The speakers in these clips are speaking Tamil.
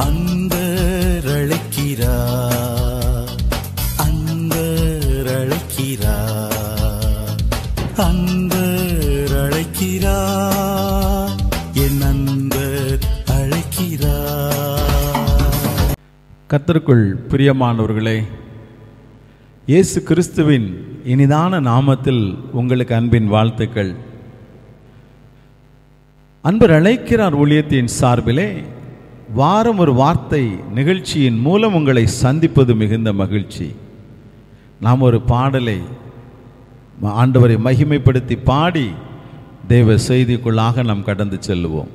அன்பர் அழைக்கிறார், அன்பர் அழைக்கிறார், அன்பர் அழைக்கிறார், என் அன்பர் அழைக்கிறார். கர்த்தருக்குள் பிரியமானவர்களே, இயேசு கிறிஸ்துவின் இனிதான நாமத்தில் உங்களுக்கு அன்பின் வாழ்த்துக்கள். அன்பர் அழைக்கிறார் ஊழியத்தின் சார்பிலே வாரம் ஒரு வார்த்தை நிகழ்ச்சியின் மூலம் உங்களை சந்திப்பது மிகுந்த மகிழ்ச்சி. நாம் ஒரு பாடலை ஆண்டவரை மகிமைப்படுத்தி பாடி தேவ செய்திக்குள்ளாக நாம் கடந்து செல்லுவோம்.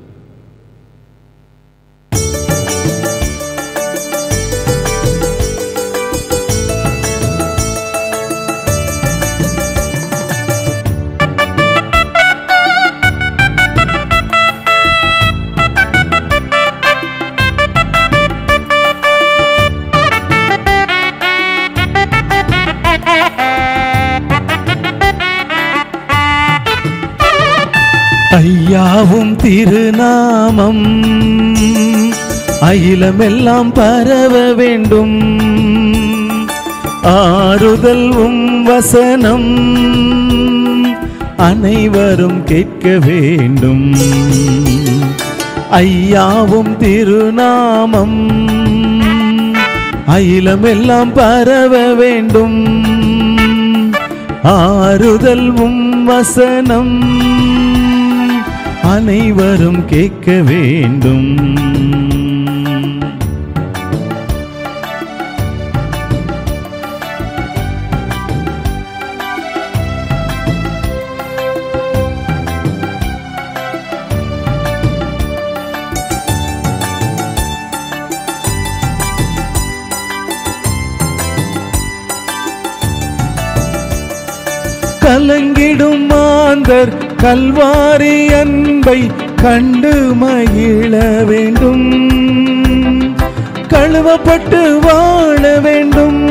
ஐயாவும் திருநாமம் அகிலமெல்லாம் பரவ வேண்டும், ஆறுதல் வசனம் அனைவரும் கேட்க வேண்டும். ஐயாவும் திருநாமம் அகிலமெல்லாம் பரவ வேண்டும், ஆறுதல் வசனம் அனைவரும் கேட்க வேண்டும். கலங்கிடும் மாந்தர் கல்வாரி அன்பை கண்டு மகிழ வேண்டும், கழுவப்பட்டு வாழ வேண்டும்.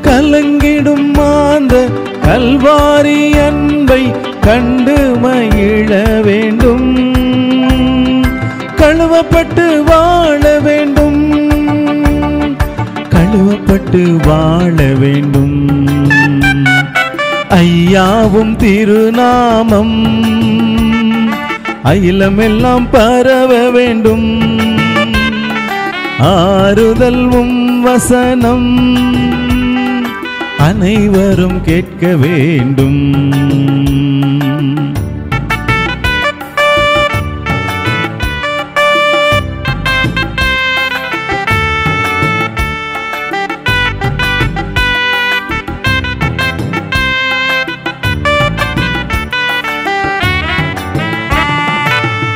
கலங்கிடும் மாந்தர் கல்வாரி அன்பை கண்டு மகிழ வேண்டும், கழுவப்பட்டு வாழ வேண்டும், கழுவப்பட்டு வாழ வேண்டும். ஐயாவும் திருநாமம் அகிலமெல்லாம் பரவ வேண்டும், ஆறுதல் வசனம் அனைவரும் கேட்க வேண்டும்.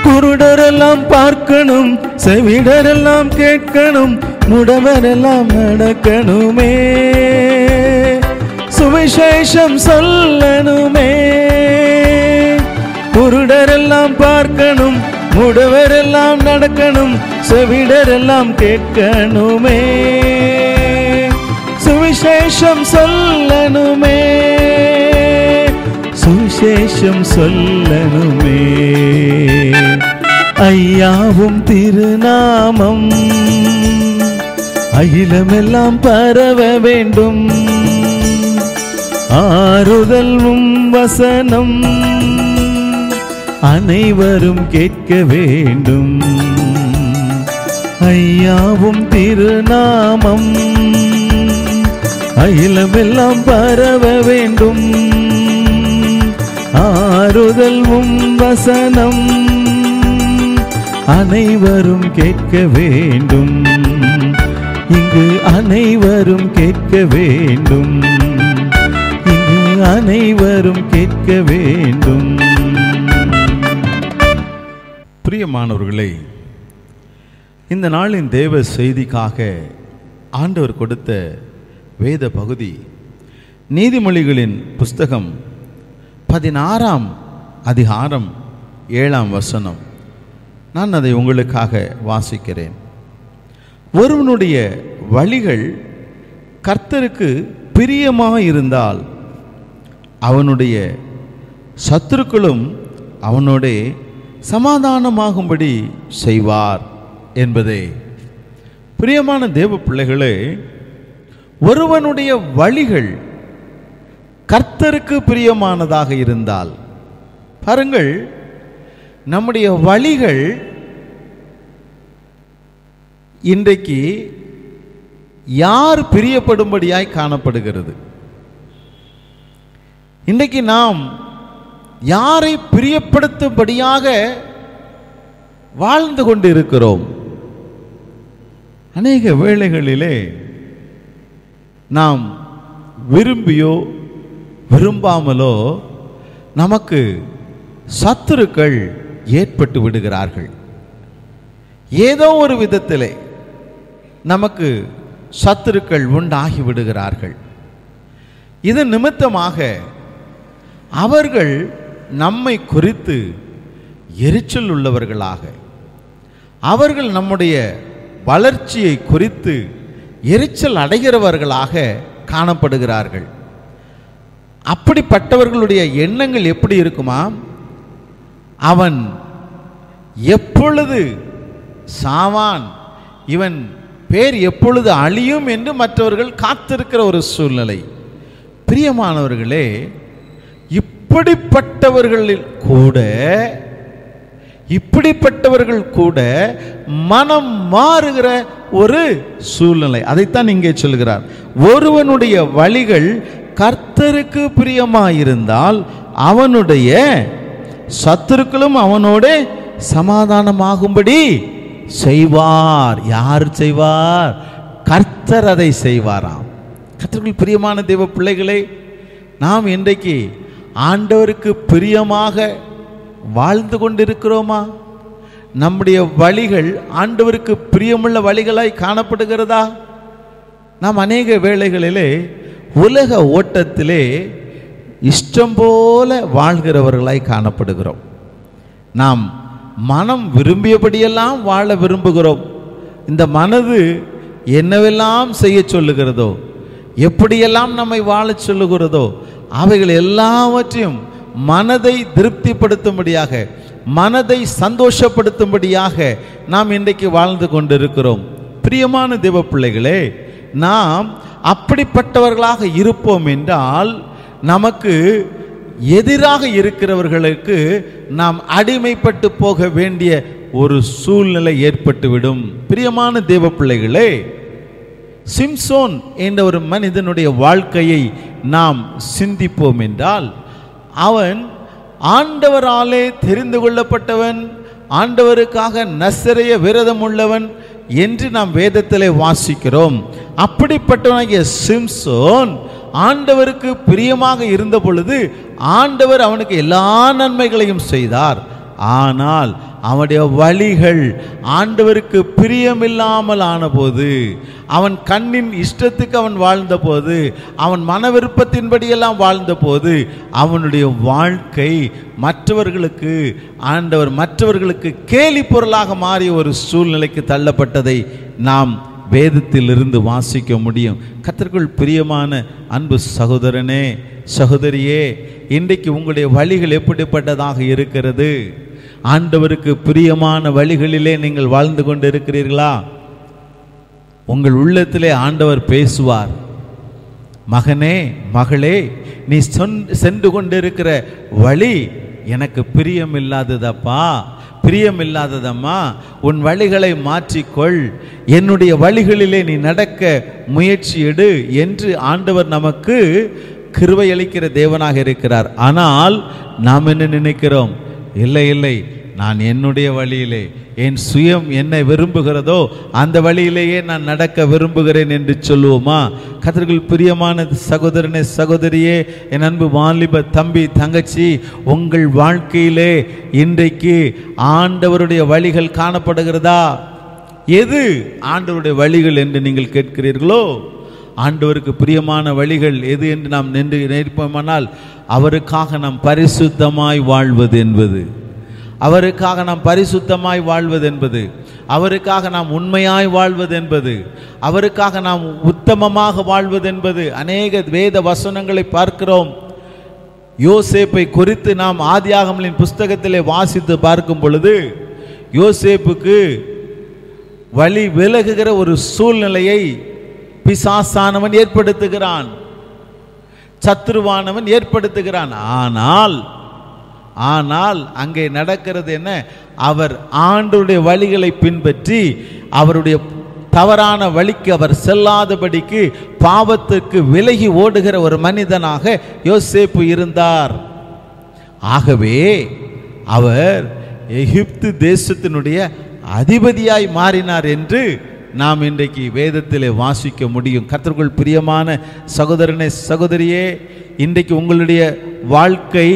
குருடரெல்லாம் பார்க்கணும், செவிடரெல்லாம் கேட்கணும், முடவரெல்லாம் நடக்கணுமே, சுவிசேஷம் சொல்லணுமே. குருடரெல்லாம் பார்க்கணும், முடவரெல்லாம் நடக்கணும், செவிடரெல்லாம் கேட்கணுமே, சுவிசேஷம் சொல்லணுமே, சுவிசேஷம் சொல்லணுமே. ஐயாவும் திருநாமம் அகிலமெல்லாம் பரவ வேண்டும், ஆறுதல் வசனம் அனைவரும் கேட்க வேண்டும். ஐயாவும் திருநாமம் அகிலமெல்லாம் பரவ வேண்டும், ஆறுதல் வசனம் அனைவரும் கேட்க வேண்டும். இங்கு அனைவரும் கேட்க வேண்டும், இங்கு அனைவரும் கேட்க வேண்டும். பிரியமானவர்களே, இந்த நாளின் தேவ செய்திக்காக ஆண்டவர் கொடுத்த வேத பகுதி நீதிமொழிகளின் புஸ்தகம் 16ஆம் அதிகாரம் 7ஆம் வசனம். நான் அதை உங்களுக்காக வாசிக்கிறேன். ஒருவனுடைய வழிகள் கர்த்தருக்கு பிரியமாயிருந்தால் அவனுடைய சத்துருக்களும் அவனோடே சமாதானமாகும்படி செய்வார் என்பதே. பிரியமான தேவ பிள்ளைகளே, ஒருவனுடைய வழிகள் கர்த்தருக்கு பிரியமானதாக இருந்தால், பாருங்கள், நம்முடைய வழிகள் இன்றைக்கு யார் பிரியப்படும்படியாய் காணப்படுகிறது? இன்றைக்கு நாம் யாரை பிரியப்படுத்தும்படியாக வாழ்ந்து கொண்டு இருக்கிறோம்? அநேக வேளைகளிலே நாம் விரும்பியோ விரும்பாமலோ நமக்கு சத்துருக்கள் ஏற்பட்டு விடுகிறார்கள். ஏதோ ஒரு விதத்திலே நமக்கு சத்துருக்கள் உண்டாகி விடுகிறார்கள். இது நிமித்தமாக அவர்கள் நம்மை குறித்து எரிச்சல் உள்ளவர்களாக, அவர்கள் நம்முடைய வளர்ச்சியை குறித்து எரிச்சல் அடைகிறவர்களாக காணப்படுகிறார்கள். அப்படிப்பட்டவர்களுடைய எண்ணங்கள் எப்படி இருக்குமா? அவன் எப்பொழுது சாவான், இவன் பேர் எப்பொழுது அழியும் என்று மற்றவர்கள் காத்திருக்கிற ஒரு சூழ்நிலை. பிரியமானவர்களே, இப்படிப்பட்டவர்கள் கூட மனம் மாறுகிற ஒரு சூழ்நிலை. அதைத்தான் இங்கே சொல்கிறார். ஒருவனுடைய வழிகள் கர்த்தருக்கு பிரியமாயிருந்தால் அவனுடைய சத்துருக்களும் அவனோடு சமாதானமாகும்படி செய்வார். யார் செய்வார்? கர்த்தர் அதை செய்வாராம். கர்த்தருக்கு பிரியமான தேவ பிள்ளைகளே, நாம் இன்றைக்கு ஆண்டவருக்கு பிரியமாக வாழ்ந்து கொண்டிருக்கிறோமா? நம்முடைய வழிகள் ஆண்டவருக்கு பிரியமுள்ள வழிகளாய் காணப்படுகிறதா? நாம் அநேக வேளைகளிலே உலக ஓட்டத்திலே இஷ்டம் போல வாழ்கிறவர்களாய் காணப்படுகிறோம். நாம் மனம் விரும்பியபடியெல்லாம் வாழ விரும்புகிறோம். இந்த மனது என்னவெல்லாம் செய்ய சொல்லுகிறதோ, எப்படியெல்லாம் நம்மை வாழ சொல்லுகிறதோ, அவைகள் எல்லாவற்றையும் மனதை திருப்திப்படுத்தும்படியாக, மனதை சந்தோஷப்படுத்தும்படியாக நாம் இன்றைக்கு வாழ்ந்து கொண்டிருக்கிறோம். பிரியமான தேவ பிள்ளைகளே, நாம் அப்படிப்பட்டவர்களாக இருப்போம் என்றால் நமக்கு எதிராக இருக்கிறவர்களுக்கு நாம் அடிமைப்பட்டு போக வேண்டிய ஒரு சூழ்நிலை ஏற்பட்டுவிடும். பிரியமான தேவ பிள்ளைகளே, சிம்சோன் என்ற ஒரு மனிதனுடைய வாழ்க்கையை நாம் சிந்திப்போம் என்றால், அவன் ஆண்டவராலே தெரிந்து கொள்ளப்பட்டவன், ஆண்டவருக்காக நசரேய விரதம் உள்ளவன் என்று நாம் வேதத்திலே வாசிக்கிறோம். அப்படிப்பட்டவனாகிய சிம்சோன் ஆண்டவருக்கு பிரியமாக இருந்த பொழுது ஆண்டவர் அவனுக்கு எல்லா நன்மைகளையும் செய்தார். ஆனால் அவனுடைய வழிகள் ஆண்டவருக்கு பிரியமில்லாமல் ஆனபோது, அவன் கண்ணின் இஷ்டத்துக்கு அவன் வாழ்ந்தபோது, அவன் மன விருப்பத்தின்படியெல்லாம் வாழ்ந்தபோது, அவனுடைய வாழ்க்கை மற்றவர்களுக்கு கேலி பொருளாக மாறிய ஒரு சூழ்நிலைக்கு தள்ளப்பட்டதை நாம் வேதத்திலிருந்து வாசிக்க முடியும். கர்த்தருக்குள் பிரியமான அன்பு சகோதரனே, சகோதரியே, இன்றைக்கு உங்களுடைய வழிகள் எப்படிப்பட்டதாக இருக்கிறது? ஆண்டவருக்கு பிரியமான வழிகளிலே நீங்கள் வாழ்ந்து கொண்டு இருக்கிறீர்களா? உங்கள் உள்ளத்திலே ஆண்டவர் பேசுவார். மகனே, மகளே, நீ சென்று கொண்டிருக்கிற வழி எனக்கு பிரியமில்லாததப்பா, பிரியமில்லாததம்மா, உன் வழிகளை மாற்றிக்கொள், என்னுடைய வழிகளிலே நீ நடக்க முயற்சி எடு என்று ஆண்டவர் நமக்கு கிருபை அளிக்கிற தேவனாக இருக்கிறார். ஆனால் நாம் என்ன நினைக்கிறோம்? இல்லை இல்லை, நான் என்னுடைய வழியிலே, என் சுயம் என்னை விரும்புகிறதோ அந்த வழியிலேயே நான் நடக்க விரும்புகிறேன் என்று சொல்லுவோமா? கர்த்தருக்குள் பிரியமான சகோதரனே, சகோதரியே, என் அன்பு வாலிப தம்பி, தங்கச்சி, உங்கள் வாழ்க்கையிலே இன்றைக்கு ஆண்டவருடைய வழிகள் காணப்படுகிறதா? எது ஆண்டவருடைய வழிகள் என்று நீங்கள் கேட்கிறீர்களோ, ஆண்டவருக்கு பிரியமான வழிகள் எது என்று நாம் நினைப்போமானால், அவருக்காக நாம் பரிசுத்தமாய் வாழ்வது என்பது, அவருக்காக நாம் பரிசுத்தமாய் வாழ்வது என்பது, அவருக்காக நாம் உண்மையாய் வாழ்வது என்பது, அவருக்காக நாம் உத்தமமாக வாழ்வது என்பது. அநேக வேத வசனங்களை பார்க்கிறோம். யோசேப்பை குறித்து நாம் ஆதியாகமத்தின் புஸ்தகத்திலே வாசித்து பார்க்கும் பொழுது, யோசேப்புக்கு வழி விலகுகிற ஒரு சூழ்நிலையை பிசாசானவன் ஏற்படுத்துகிறான், சத்துருவானவன் ஏற்படுத்துகிறான். ஆனால் அங்கே நடக்கிறது என்ன? அவர் ஆண்டவருடைய வழிகளை பின்பற்றி அவருடைய தவறான வழிக்கு அவர் செல்லாதபடிக்கு பாவத்திற்கு விலகி ஓடுகிற ஒரு மனிதனாக யோசேப்பு இருந்தார். ஆகவே அவர் எகிப்து தேசத்தினுடைய அதிபதியாய் மாறினார் என்று நாம் இன்றைக்கு வேதத்திலே வாசிக்க முடியும். கர்த்தருக்குள் பிரியமான சகோதரனே, சகோதரியே, இன்றைக்கு உங்களுடைய வாழ்க்கை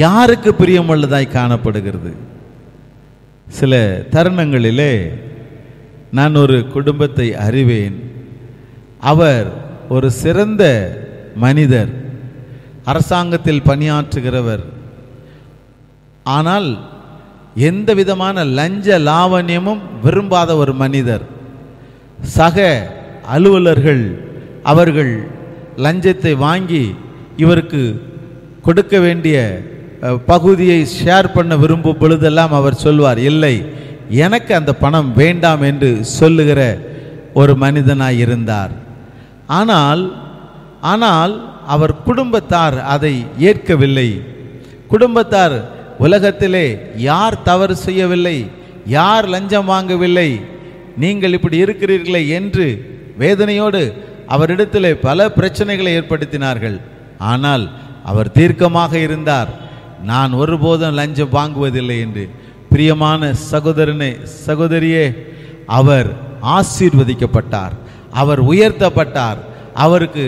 யாருக்கு பிரியமுள்ளதாய் காணப்படுகிறது? சில தருணங்களிலே நான் ஒரு குடும்பத்தை அறிவேன். அவர் ஒரு சிறந்த மனிதர், அரசாங்கத்தில் பணியாற்றுகிறவர். ஆனால் எந்த விதமான லஞ்ச லாவண்யமும் விரும்பாத ஒரு மனிதர். சக அலுவலர்கள் அவர்கள் லஞ்சத்தை வாங்கி இவருக்கு கொடுக்க வேண்டிய பகுதியை ஷேர் பண்ண விரும்பும் பொழுதெல்லாம் அவர் சொல்வார், இல்லை, எனக்கு அந்த பணம் வேண்டாம் என்று சொல்லுகிற ஒரு மனிதனாய் இருந்தார். ஆனால் அவர் குடும்பத்தார் அதை ஏற்கவில்லை. குடும்பத்தார் உலகத்திலே யார் தவறு செய்யவில்லை, யார் லஞ்சம் வாங்கவில்லை, நீங்கள் இப்படி இருக்கிறீர்களே என்று வேதனையோடு அவரிடத்திலே பல பிரச்சனைகளை ஏற்படுத்தினார்கள். ஆனால் அவர் தீர்க்கமாக இருந்தார், நான் ஒருபோதும் லஞ்சம் வாங்குவதில்லை என்று. பிரியமான சகோதரனே, சகோதரியே, அவர் ஆசீர்வதிக்கப்பட்டார், அவர் உயர்த்தப்பட்டார். அவருக்கு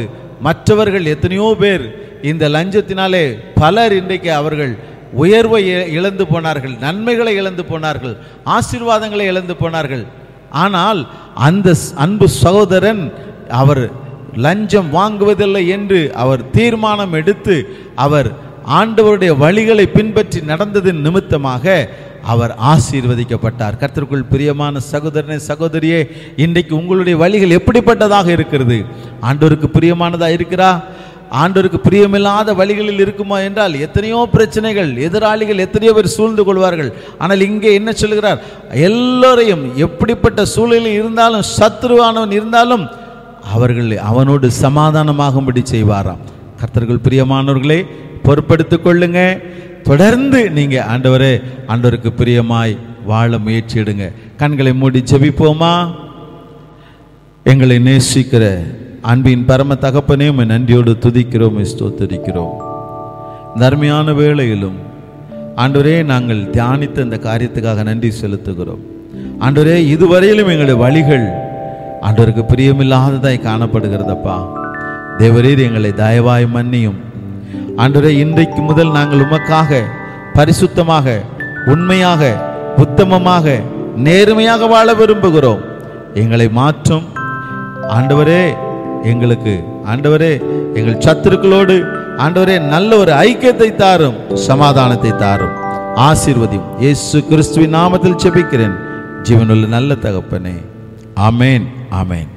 மற்றவர்கள் எத்தனையோ பேர் இந்த லஞ்சத்தினாலே பலர் இன்றைக்கு அவர்கள் உயர்வை இழந்து போனார்கள், நன்மைகளை இழந்து போனார்கள், ஆசீர்வாதங்களை இழந்து போனார்கள். ஆனால் அந்த அன்பு சகோதரன் அவர் லஞ்சம் வாங்குவதில்லை என்று அவர் தீர்மானம் எடுத்து அவர் ஆண்டவருடைய வழிகளை பின்பற்றி நடந்ததின் நிமித்தமாக அவர் ஆசீர்வதிக்கப்பட்டார். கர்த்தருக்குள் பிரியமான சகோதரனே, சகோதரியே, இன்றைக்கு உங்களுடைய வழிகள் எப்படிப்பட்டதாக இருக்கிறது? ஆண்டவருக்கு பிரியமானதாக இருக்கிறா? ஆண்டவருக்கு பிரியமில்லாத வழிகளில் இருக்குமா என்றால் எத்தனையோ பிரச்சனைகள், எதிராளிகள் எத்தனையோ பேர் சூழ்ந்து கொள்வார்கள். ஆனால் இங்கே என்ன சொல்கிறார்? எல்லோரையும், எப்படிப்பட்ட சூழலில் இருந்தாலும், சத்துருவானவன் இருந்தாலும் அவர்கள் அவனோடு சமாதானமாகும்படி செய்வாராம். கர்த்தர்கள் பிரியமானவர்களே, பொறுப்படுத்திக் கொள்ளுங்க. தொடர்ந்து நீங்க ஆண்டவருக்கு பிரியமாய் வாழ முயற்சிடுங்க. கண்களை மூடி ஜெபிப்போமா? எங்களை நேசிக்கிற அன்பின் பரம தகப்பனே, உம்மை நன்றியோடு துதிக்கிறோம், ஸ்தோத்திரிக்கிறோம். இந்த அருமையான வேளையிலும் ஆண்டவரே, நாங்கள் தியானித்த இந்த காரியத்துக்காக நன்றி செலுத்துகிறோம். ஆண்டவரே, இதுவரையிலும் எங்களுடைய வழிகள் ஆண்டவருக்கு பிரியமில்லாததாய் காணப்படுகிறதப்பா. தேவரீர் எங்களை தயவாய் மன்னியும். ஆண்டவரே, இன்றைக்கு முதல் நாங்கள் உமக்காக பரிசுத்தமாக, உண்மையாக, உத்தமமாக, நேர்மையாக வாழ விரும்புகிறோம். எங்களை மாற்றும் ஆண்டவரே. ஆண்டவரே, எங்கள் சத்துருக்களோடு ஆண்டவரே நல்ல ஒரு ஐக்கியத்தை தாரும், சமாதானத்தை தாரும், ஆசீர்வதியும். இயேசு கிறிஸ்துவின் நாமத்தில் ஜெபிக்கிறேன் ஜீவனுள்ள நல்ல தகப்பனே. ஆமென், ஆமென்.